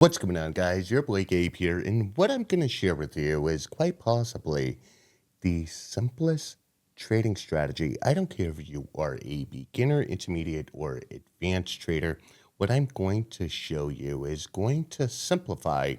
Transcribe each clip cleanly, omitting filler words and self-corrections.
What's going on, guys? Your boy Gabe here, and what I'm going to share with you is quite possibly the simplest trading strategy. I don't care if you are a beginner, intermediate, or advanced trader. What I'm going to show you is going to simplify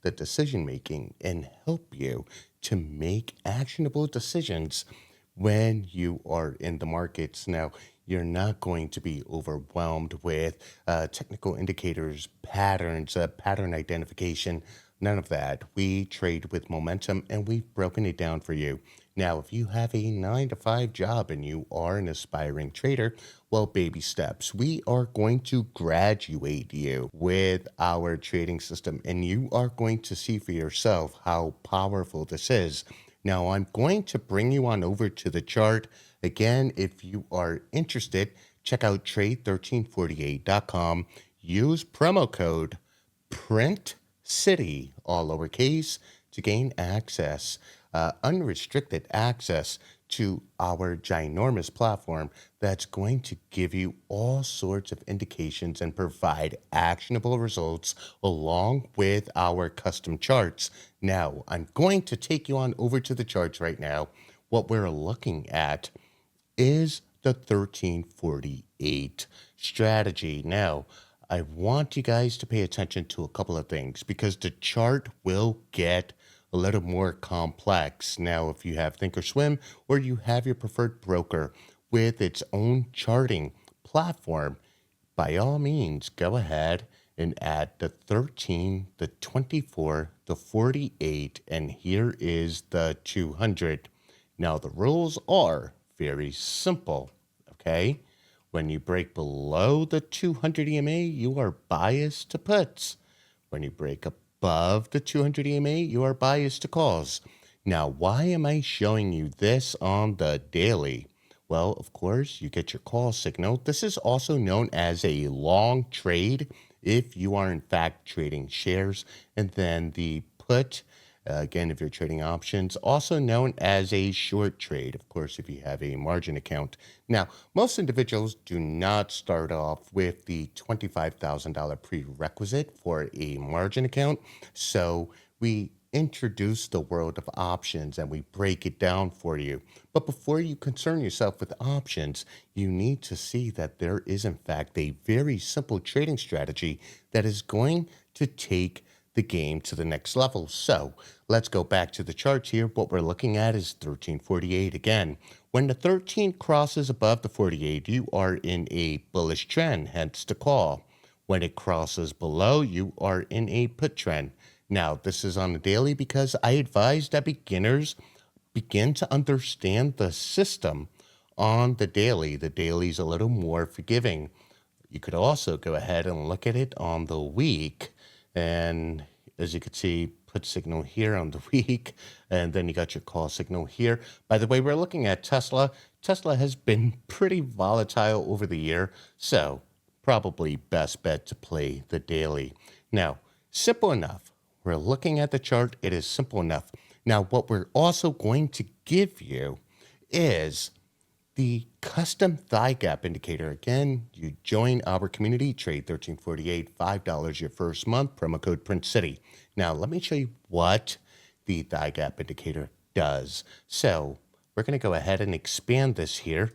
the decision making and help you to make actionable decisions when you are in the markets. Now, you're not going to be overwhelmed with technical indicators, patterns, pattern identification, none of that. We trade with momentum and we've broken it down for you. Now, if you have a 9 to 5 job and you are an aspiring trader, well, baby steps. We are going to graduate you with our trading system, and you are going to see for yourself how powerful this is. Now, I'm going to bring you on over to the chart. Again, if you are interested, check out trade1348.com. Use promo code Print City, all lowercase, to gain access, unrestricted access to our ginormous platform that's going to give you all sorts of indications and provide actionable results along with our custom charts. Now, I'm going to take you on over to the charts right now. What we're looking at is the 1348 strategy. Now, I want you guys to pay attention to a couple of things because the chart will get a little more complex. Now, if you have Thinkorswim or you have your preferred broker with its own charting platform, by all means, go ahead and add the 13, the 24, the 48, and here is the 200. Now, the rules are very simple, okay? When you break below the 200 EMA, you are biased to puts. When you break above the 200 EMA, you are biased to calls. Now, why am I showing you this on the daily? Well, of course, you get your call signal. This is also known as a long trade if you are in fact trading shares. And then the put, again, if you're trading options, also known as a short trade, of course, if you have a margin account. Now, most individuals do not start off with the $25,000 prerequisite for a margin account. So we introduce the world of options and we break it down for you. But before you concern yourself with options, you need to see that there is, in fact, a very simple trading strategy that is going to take the game to the next level. So let's go back to the charts here. What we're looking at is 1348 again. When the 13 crosses above the 48, you are in a bullish trend, hence the call. When it crosses below, you are in a put trend. Now, this is on the daily because I advise that beginners begin to understand the system on the daily. The daily is a little more forgiving. You could also go ahead and look at it on the week. And as you can see, put signal here on the week. And then you got your call signal here. By the way, we're looking at Tesla. Tesla has been pretty volatile over the year. So probably best bet to play the daily. Now, simple enough. We're looking at the chart. It is simple enough. Now, what we're also going to give you is the custom thigh gap indicator. Again, you join our community, Trade 1348, $5 your first month, promo code Print City. Now, let me show you what the thigh gap indicator does. So we're going to go ahead and expand this here.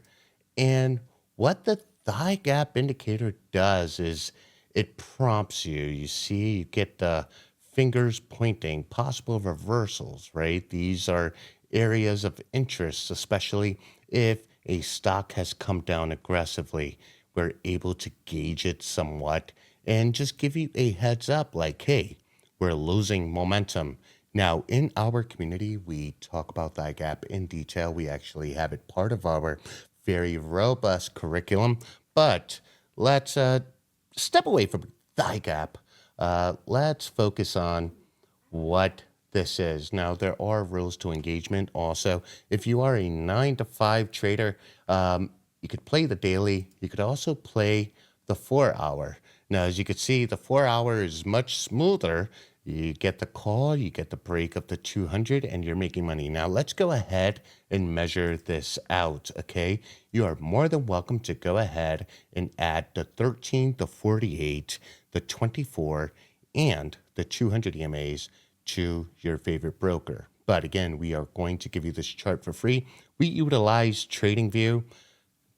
And what the thigh gap indicator does is it prompts you. You see, you get the fingers pointing, possible reversals, right? These are areas of interest, especially if a stock has come down aggressively. We're able to gauge it somewhat and just give you a heads up like, hey, we're losing momentum. Now, in our community, we talk about thigh gap in detail. We actually have it part of our very robust curriculum. But let's step away from thigh gap. Let's focus on what this is. Now, there are rules to engagement also. If you are a 9 to 5 trader, you could play the daily. You could also play the 4 hour. Now, as you can see, the 4 hour is much smoother. You get the call, you get the break of the 200, and you're making money. Now, let's go ahead and measure this out, okay? You are more than welcome to go ahead and add the 13, the 48, the 24, and the 200 EMAs to your favorite broker. But again, we are going to give you this chart for free. We utilize TradingView,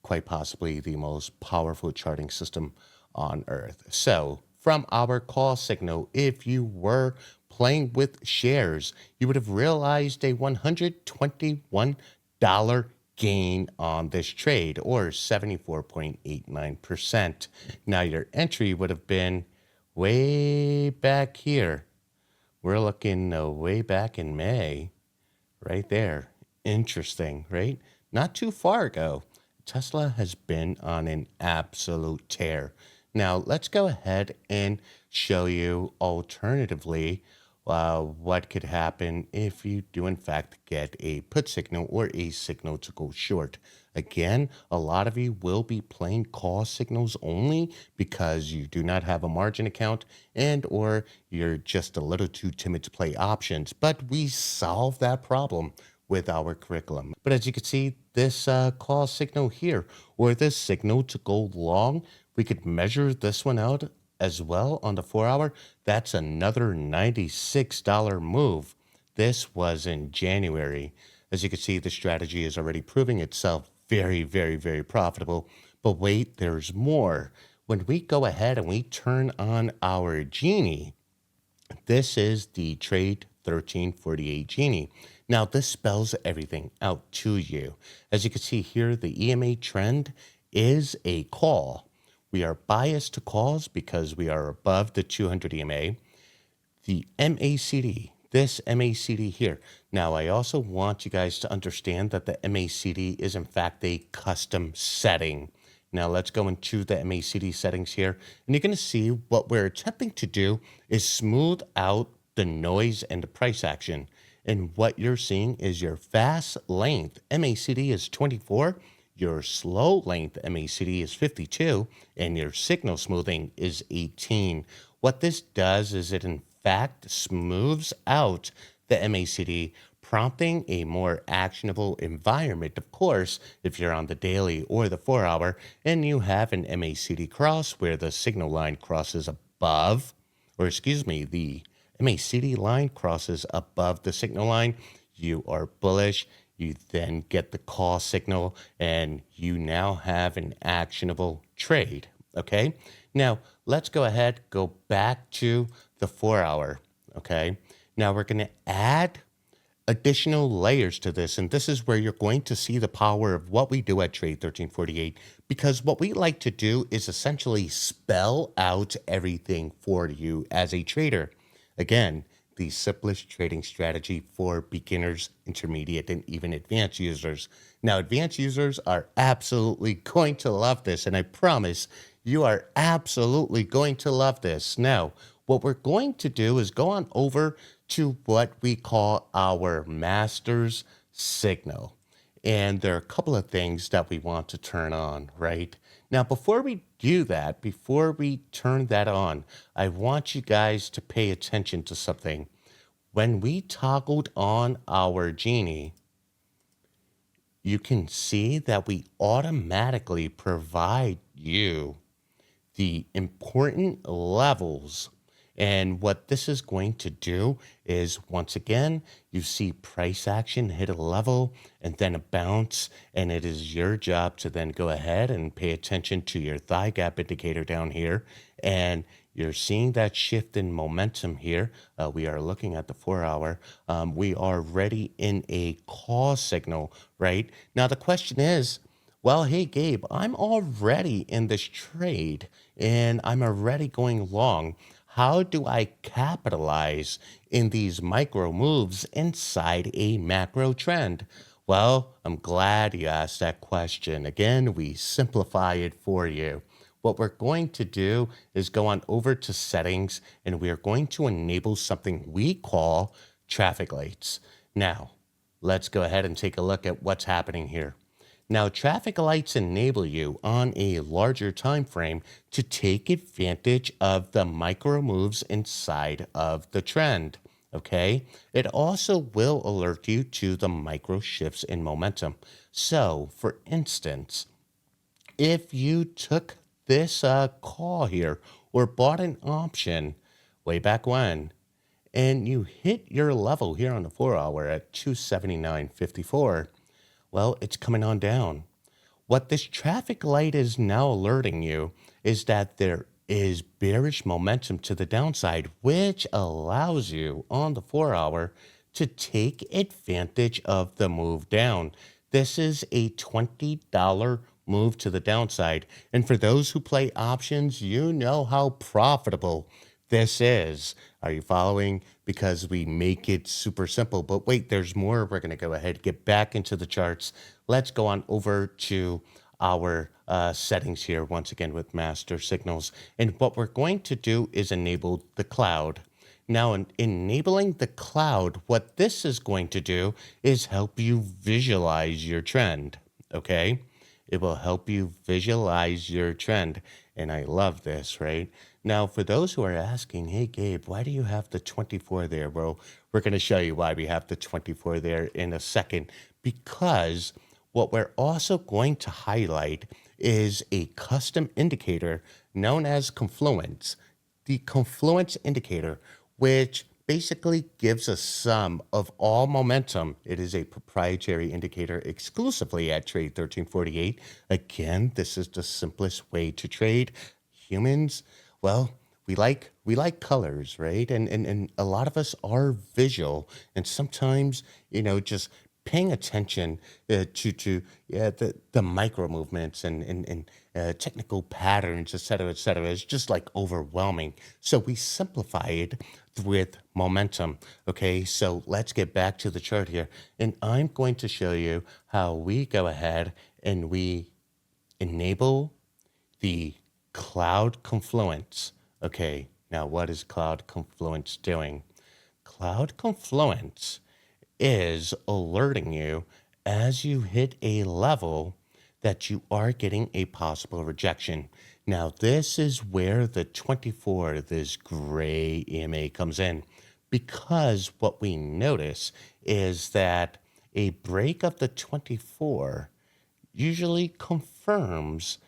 quite possibly the most powerful charting system on earth. So from our call signal, if you were playing with shares, you would have realized a $121 gain on this trade, or 74.89%. Now your entry would have been way back here. We're looking way back in May, right there. Interesting, right? Not too far ago. Tesla has been on an absolute tear. Now, let's go ahead and show you alternatively what could happen if you do, in fact, get a put signal or a signal to go short. Again, a lot of you will be playing call signals only because you do not have a margin account and or you're just a little too timid to play options. But we solve that problem with our curriculum. But as you can see, this call signal here, or this signal to go long, we could measure this one out as well on the 4-hour. That's another $96 move. This was in January. As you can see, the strategy is already proving itself very, very, very profitable. But wait, there's more. When we go ahead and we turn on our Genie, this is the Trade 1348 Genie. Now, this spells everything out to you. As you can see here, the EMA trend is a call. We are biased to calls because we are above the 200 EMA. The MACD, this MACD here. Now, I also want you guys to understand that the MACD is, in fact, a custom setting. Now, let's go into the MACD settings here. And you're going to see what we're attempting to do is smooth out the noise and the price action. And what you're seeing is your fast length MACD is 24, your slow length MACD is 52, and your signal smoothing is 18. What this does is it in fact smooths out the MACD, prompting a more actionable environment. Of course, if you're on the daily or the 4-hour and you have an MACD cross where the signal line crosses above, the MACD line crosses above the signal line, you are bullish. You then get the call signal and you now have an actionable trade. Okay. Now let's go ahead, go back to the 4-hour. Okay. Now we're going to add additional layers to this. And this is where you're going to see the power of what we do at Trade 1348, because what we like to do is essentially spell out everything for you as a trader. Again, the simplest trading strategy for beginners, intermediate, and even advanced users. Now, advanced users are absolutely going to love this, and I promise you are absolutely going to love this. Now, what we're going to do is go on over to what we call our master's signal. And there are a couple of things that we want to turn on, right? Now, before we do that, before we turn that on, I want you guys to pay attention to something. When we toggled on our Genie, you can see that we automatically provide you the important levels. And what this is going to do is, once again, you see price action hit a level and then a bounce, and it is your job to then go ahead and pay attention to your thigh gap indicator down here. And you're seeing that shift in momentum here. We are looking at the 4-hour. We are already in a call signal, right? Now, the question is, well, hey, Gabe, I'm already in this trade and I'm already going long. How do I capitalize in these micro moves inside a macro trend? Well, I'm glad you asked that question. Again, we simplify it for you. What we're going to do is go on over to settings and we are going to enable something we call traffic lights. Now, let's go ahead and take a look at what's happening here. Now, traffic lights enable you on a larger time frame to take advantage of the micro moves inside of the trend. Okay, it also will alert you to the micro shifts in momentum. So, for instance, if you took this call here or bought an option, way back when, and you hit your level here on the 4 hour at 279.54, well, it's coming on down. What this traffic light is now alerting you is that there is bearish momentum to the downside, which allows you on the 4 hour to take advantage of the move down. This is a $20 move to the downside. And for those who play options, you know how profitable this is. Are you following? Because we make it super simple. But wait, there's more. We're going to go ahead and get back into the charts. Let's go on over to our settings here once again with master signals. And what we're going to do is enable the cloud. Now, in enabling the cloud, what this is going to do is help you visualize your trend. Okay. It will help you visualize your trend. And I love this, right? Now, for those who are asking, hey, Gabe, why do you have the 24 there? Well, we're going to show you why we have the 24 there in a second, because what we're also going to highlight is a custom indicator known as Confluence. The Confluence indicator, which basically gives a sum of all momentum. It is a proprietary indicator exclusively at Trade 1348. Again, this is the simplest way to trade. Humans, well, we like colors, right? And a lot of us are visual, and sometimes, just paying attention to yeah, the micro movements and technical patterns, et cetera, is just like overwhelming. So we simplify it with momentum. Okay, so let's get back to the chart here. And I'm going to show you how we go ahead and we enable the Cloud Confluence. Okay, now what is Cloud Confluence doing? Cloud Confluence is alerting you as you hit a level that you are getting a possible rejection. Now, this is where the 24, this gray EMA comes in, because what we notice is that a break of the 24 usually confirms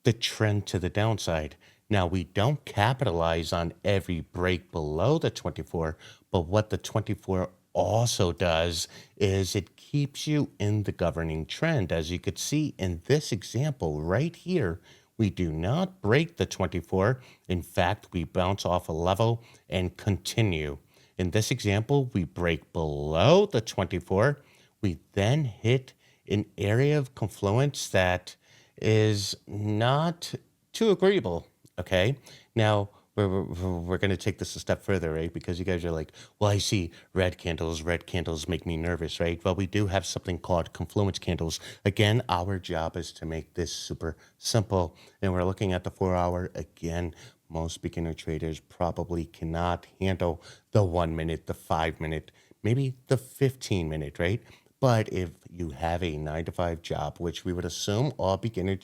the trend to the downside. Now, we don't capitalize on every break below the 24, but what the 24 also does is it keeps you in the governing trend. As you could see in this example right here, we do not break the 24. In fact, we bounce off a level and continue. In this example, we break below the 24. We then hit an area of confluence that is not too agreeable. Okay. Now, we're going to take this a step further, right? Because you guys are like, well, I see red candles. Red candles make me nervous, right? Well, we do have something called confluence candles. Again, our job is to make this super simple. And we're looking at the 4 hour. Again, most beginner traders probably cannot handle the 1 minute, the 5 minute, maybe the 15 minute, right? But if you have a 9 to 5 job, which we would assume all beginner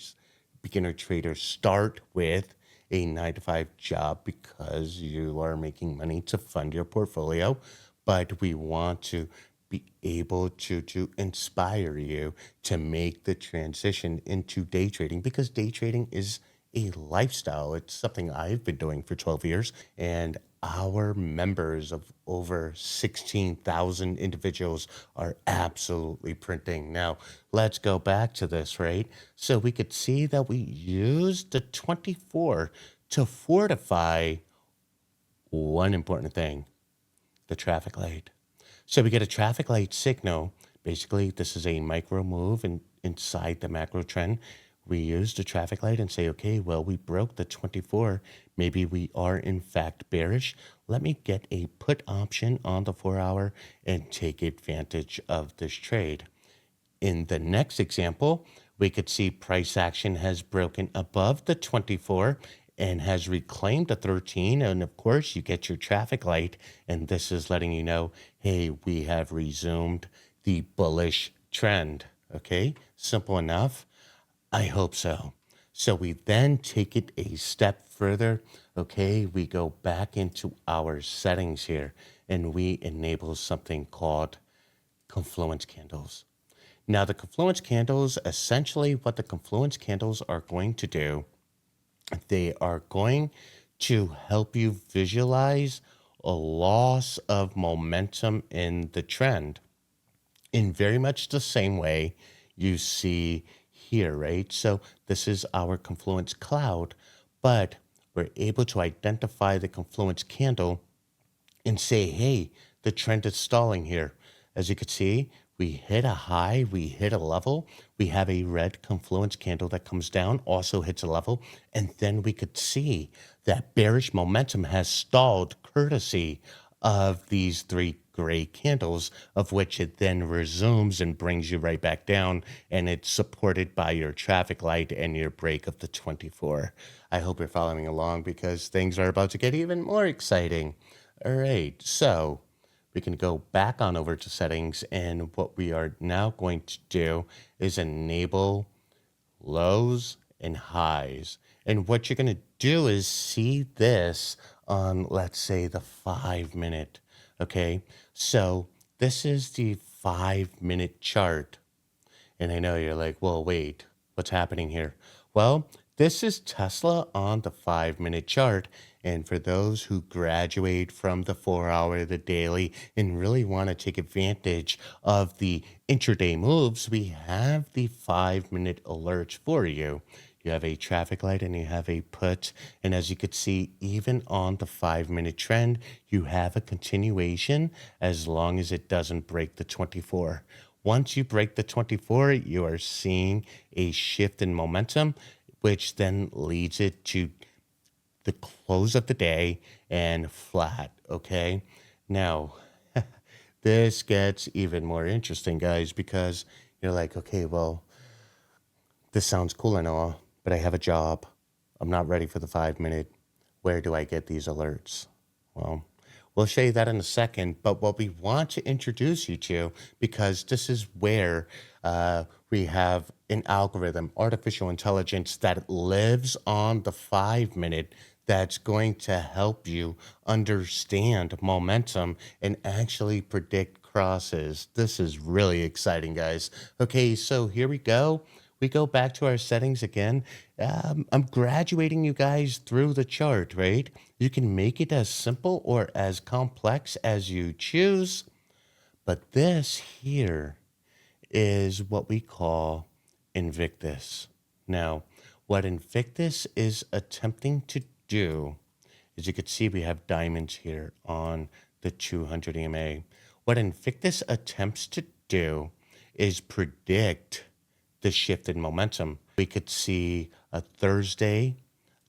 traders start with a 9 to 5 job because you are making money to fund your portfolio, but we want to be able to inspire you to make the transition into day trading, because day trading is a lifestyle. It's something I've been doing for 12 years, and our members of over 16,000 individuals are absolutely printing. Now, let's go back to this, right? So we could see that we used the 24 to fortify one important thing, the traffic light. So we get a traffic light signal. Basically, this is a micro move inside the macro trend. We use the traffic light and say, okay, well, we broke the 24. Maybe we are in fact bearish. Let me get a put option on the 4 hour and take advantage of this trade. In the next example, we could see price action has broken above the 24 and has reclaimed the 13. And of course, you get your traffic light, and this is letting you know, hey, we have resumed the bullish trend. Okay, simple enough. I hope so. So we then take it a step further. Okay, we go back into our settings here and we enable something called confluence candles. Now, the confluence candles, essentially what the confluence candles are going to do, they are going to help you visualize a loss of momentum in the trend in very much the same way you see here, right? So this is our confluence cloud, but we're able to identify the confluence candle and say, hey, the trend is stalling here. As you can see, we hit a high, we hit a level, we have a red confluence candle that comes down, also hits a level, and then we could see that bearish momentum has stalled courtesy of these three gray candles, of which it then resumes and brings you right back down, and it's supported by your traffic light and your break of the 24. I hope you're following along because things are about to get even more exciting. All right, so we can go back on over to settings, and what we are now going to do is enable lows and highs. And what you're going to do is see this on, let's say, the 5 minute. Okay, so this is the 5 minute chart. And I know you're like, well, wait, what's happening here? Well, this is Tesla on the 5 minute chart. And for those who graduate from the 4 hour, the daily, and really want to take advantage of the intraday moves, we have the 5 minute alerts for you. You have a traffic light and you have a put. And as you could see, even on the 5 minute trend, you have a continuation as long as it doesn't break the 24. Once you break the 24, you are seeing a shift in momentum, which then leads it to the close of the day and flat. Okay. Now, this gets even more interesting, guys, because you're like, okay, well, this sounds cool and all, but I have a job. I'm not ready for the 5 minute. Where do I get these alerts? Well, we'll show you that in a second. But what we want to introduce you to, because this is where we have an algorithm, artificial intelligence that lives on the 5 minute that's going to help you understand momentum and actually predict crosses. This is really exciting, guys. Okay, so here we go. We go back to our settings again. I'm graduating you guys through the chart, right? You can make it as simple or as complex as you choose. But this here is what we call Invictus. Now, what Invictus is attempting to do, as you can see, we have diamonds here on the 200 EMA. What Invictus attempts to do is predict the shift in momentum. We could see a Thursday,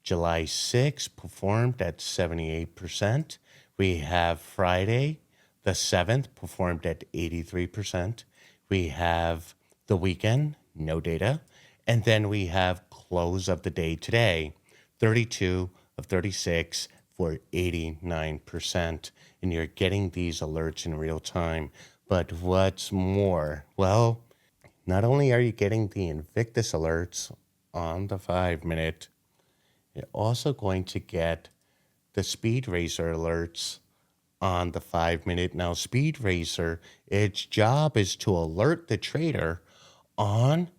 July 6th, performed at 78%. We have Friday, the 7th, performed at 83%. We have the weekend, no data. And then we have close of the day today, 32 of 36 for 89%. And you're getting these alerts in real time. But what's more? Well, not only are you getting the Invictus alerts on the 5 minute, you're also going to get the Speed Racer alerts on the 5 minute. Now, Speed Racer, its job is to alert the trader on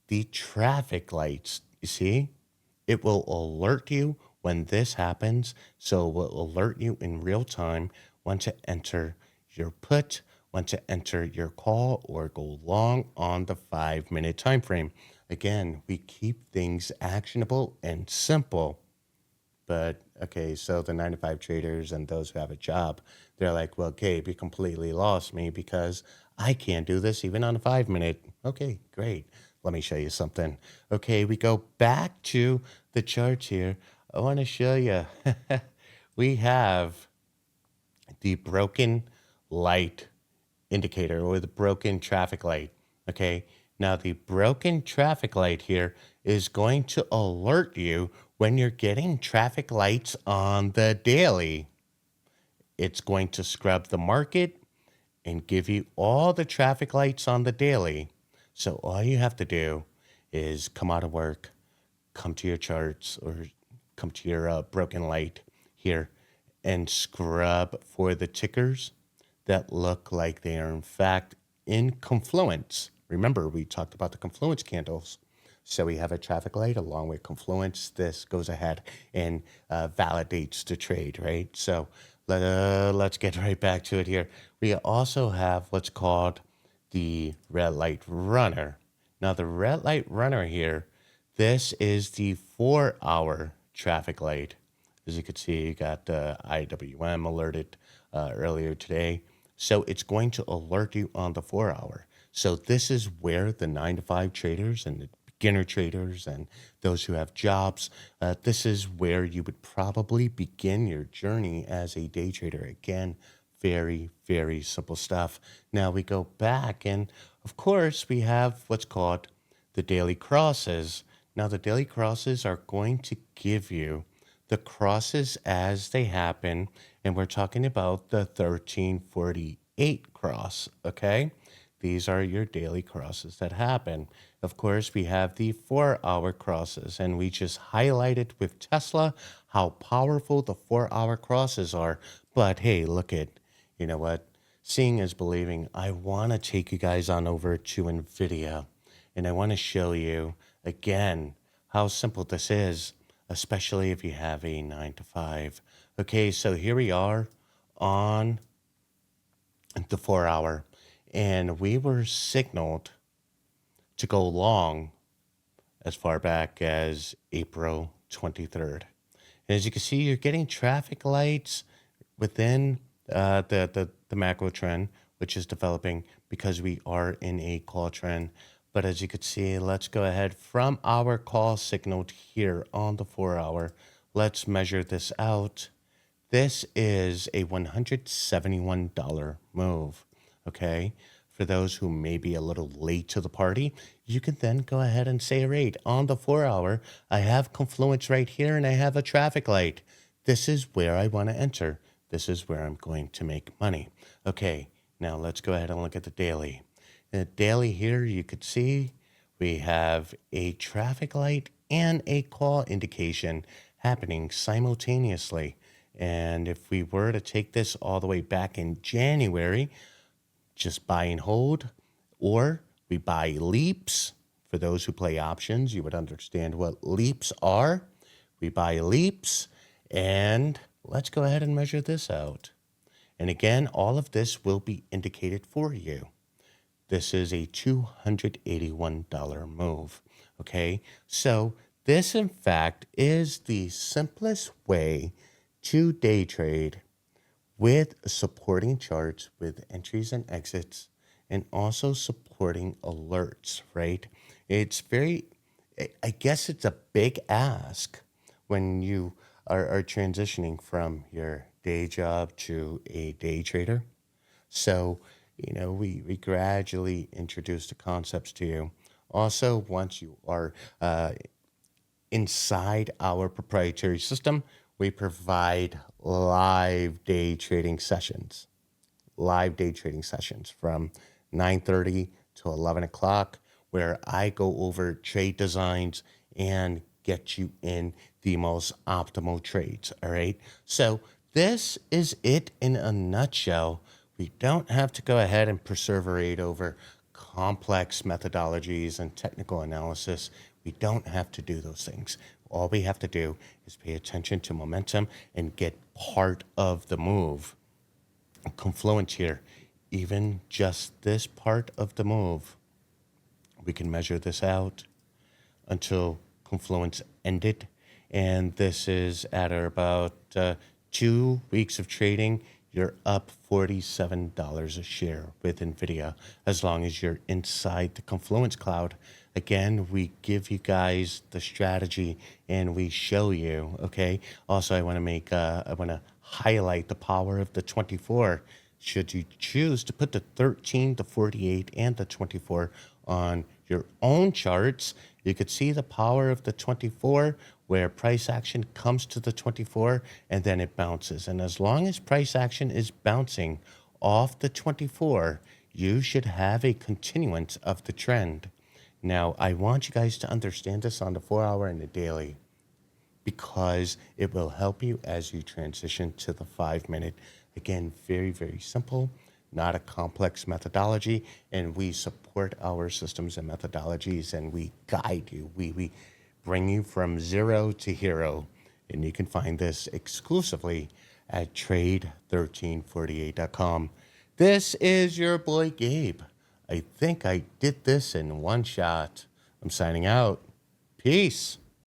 the traffic lights. You see, it will alert you when this happens. So it will alert you in real time when to enter your put, when to enter your call or go long on the 5 minute time frame. Again, we keep things actionable and simple. But okay, so the 9 to 5 traders and those who have a job, they're like, well, Gabe, you completely lost me because I can't do this even on a 5 minute. Okay, great. Let me show you something. Okay, we go back to the charts here. I want to show you. We have the broken light indicator or the broken traffic light. Okay, now the broken traffic light here is going to alert you when you're getting traffic lights on the daily. It's going to scrub the market and give you all the traffic lights on the daily. So all you have to do is come out of work, come to your charts or come to your broken light here and scrub for the tickers that look like they are in fact in confluence. Remember, we talked about the confluence candles. So we have a traffic light along with confluence. This goes ahead and validates the trade, right? So let's get right back to it here. We also have what's called the red light runner. Now, the red light runner here, this is the 4-hour traffic light. As you can see, you got the IWM alerted earlier today. So it's going to alert you on the 4-hour. So this is where the 9 to 5 traders and the beginner traders and those who have jobs, this is where you would probably begin your journey as a day trader. Again, very, very simple stuff. Now we go back, and of course, we have what's called the daily crosses. Now, the daily crosses are going to give you the crosses as they happen, and we're talking about the 1348 cross, okay? These are your daily crosses that happen. Of course, we have the 4-hour crosses, and we just highlighted with Tesla how powerful the 4-hour crosses are. But hey, look at, you know what? Seeing is believing. I want to take you guys on over to NVIDIA, and I want to show you again how simple this is, especially if you have a 9 to 5. Okay, so here we are on the 4-hour, and we were signaled to go long as far back as April 23rd. And as you can see, you're getting traffic lights within the macro trend, which is developing because we are in a call trend. But as you can see, let's go ahead from our call signaled here on the 4-hour. Let's measure this out. This is a $171 move, okay? For those who may be a little late to the party, you can then go ahead and say, right, on the 4-hour, I have confluence right here and I have a traffic light. This is where I want to enter. This is where I'm going to make money. Okay, now let's go ahead and look at the daily. The daily here, you could see we have a traffic light and a call indication happening simultaneously. And if we were to take this all the way back in January, just buy and hold, or we buy leaps. For those who play options, you would understand what leaps are. We buy leaps, and let's go ahead and measure this out. And again, all of this will be indicated for you. This is a $281 move, okay? So this, in fact, is the simplest way to day trade with supporting charts with entries and exits and also supporting alerts, right? It's very, I guess it's a big ask when you are transitioning from your day job to a day trader. So, we gradually introduce the concepts to you. Also, once you are inside our proprietary system, we provide live day trading sessions from 9:30 to 11 o'clock, where I go over trade designs and get you in the most optimal trades. All right. So this is it in a nutshell. We don't have to go ahead and perseverate over complex methodologies and technical analysis. We don't have to do those things. All we have to do is pay attention to momentum and get part of the move. Confluence here, even just this part of the move, we can measure this out until confluence ended. And this is at about 2 weeks of trading. You're up $47 a share with NVIDIA as long as you're inside the confluence cloud. Again, we give you guys the strategy and we show you, okay? Also, I want to highlight the power of the 24. Should you choose to put the 13, the 48, and the 24 on your own charts, you could see the power of the 24 where price action comes to the 24 and then it bounces. And as long as price action is bouncing off the 24, you should have a continuance of the trend. Now, I want you guys to understand this on the 4-hour and the daily because it will help you as you transition to the 5-minute. Again, very, very simple. not a complex methodology, and we support our systems and methodologies, and we guide you. We bring you from zero to hero, and you can find this exclusively at trade1348.com. This is your boy Gabe. I think I did this in one shot. I'm signing out. Peace.